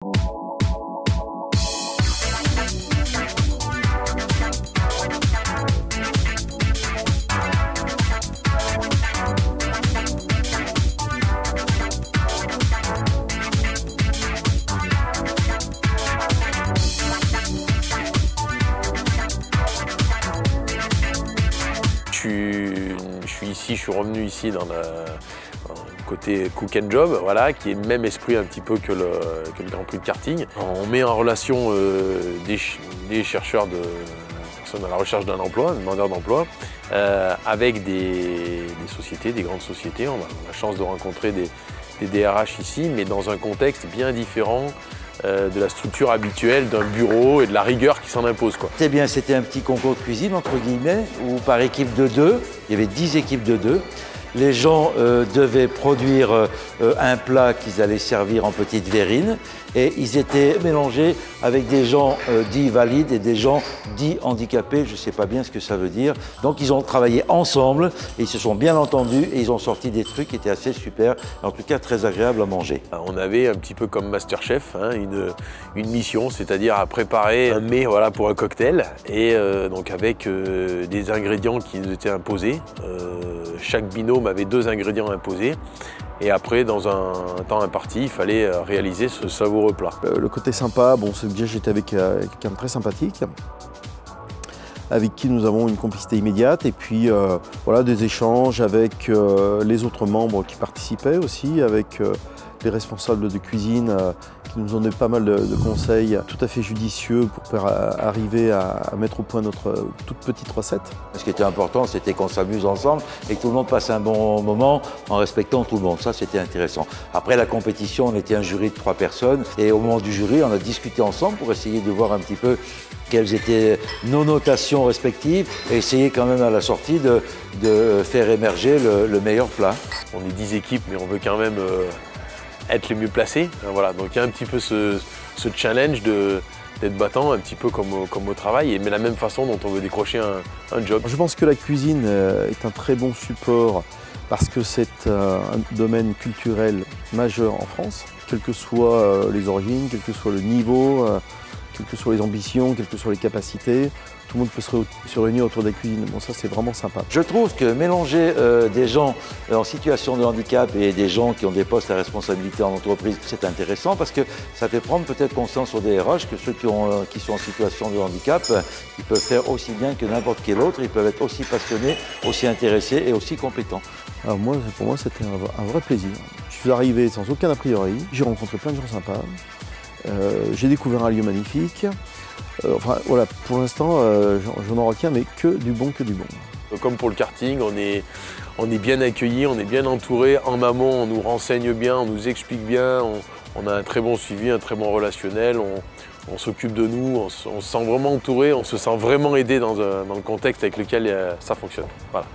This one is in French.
Je suis revenu ici dans le côté cook and job, voilà, qui est le même esprit un petit peu que le Grand Prix de karting. On met en relation des chercheurs, de personnes à la recherche d'un emploi, demandeurs d'emploi, avec des sociétés, des grandes sociétés. On a la chance de rencontrer des DRH ici, mais dans un contexte bien différent de la structure habituelle d'un bureau et de la rigueur qui s'en impose, quoi. C'était bien, c'était un petit concours de cuisine, entre guillemets, où par équipe de 2, il y avait 10 équipes de 2. Les gens devaient produire un plat qu'ils allaient servir en petite verrine et ils étaient mélangés avec des gens dits valides et des gens dits handicapés, je ne sais pas bien ce que ça veut dire. Donc ils ont travaillé ensemble et ils se sont bien entendus et ils ont sorti des trucs qui étaient assez super, en tout cas très agréables à manger. On avait un petit peu comme Masterchef, hein, une mission, c'est-à-dire à préparer un mets, voilà, pour un cocktail et donc avec des ingrédients qui nous étaient imposés. Chaque binôme avait 2 ingrédients imposés et après, dans un temps imparti, il fallait réaliser ce savoureux plat. Le côté sympa, bon, c'est que j'étais avec quelqu'un de très sympathique, avec qui nous avons une complicité immédiate et puis voilà, des échanges avec les autres membres qui participaient aussi, avec les responsables de cuisine qui nous ont donné pas mal de conseils tout à fait judicieux pour arriver à mettre au point notre toute petite recette. Ce qui était important, c'était qu'on s'amuse ensemble et que tout le monde passe un bon moment en respectant tout le monde. Ça, c'était intéressant. Après la compétition, on était un jury de 3 personnes et au moment du jury, on a discuté ensemble pour essayer de voir un petit peu quelles étaient nos notations respectives et essayer quand même à la sortie de faire émerger le meilleur plat. On est 10 équipes, mais on veut quand même être les mieux placés. Voilà. Donc il y a un petit peu ce challenge d'être battant, un petit peu comme au travail, mais la même façon dont on veut décrocher un job. Je pense que la cuisine est un très bon support parce que c'est un domaine culturel majeur en France, quelles que soient les origines, quel que soit le niveau, quelles que soient les ambitions, quelles que soient les capacités. Tout le monde peut se réunir autour de la cuisine. Bon, ça, c'est vraiment sympa. Je trouve que mélanger des gens en situation de handicap et des gens qui ont des postes à responsabilité en entreprise, c'est intéressant parce que ça fait prendre peut-être conscience aux DRH que ceux qui sont en situation de handicap, ils peuvent faire aussi bien que n'importe quel autre. Ils peuvent être aussi passionnés, aussi intéressés et aussi compétents. Alors moi, pour moi, c'était un vrai plaisir. Je suis arrivé sans aucun a priori. J'ai rencontré plein de gens sympas. J'ai découvert un lieu magnifique. Enfin voilà, pour l'instant, je n'en retiens mais que du bon. Comme pour le karting, on est bien accueillis, on est bien entouré. En amont, on nous renseigne bien, on nous explique bien, on a un très bon suivi, un très bon relationnel, on s'occupe de nous, on se sent vraiment entouré, on se sent vraiment aidé dans le contexte avec lequel ça fonctionne. Voilà.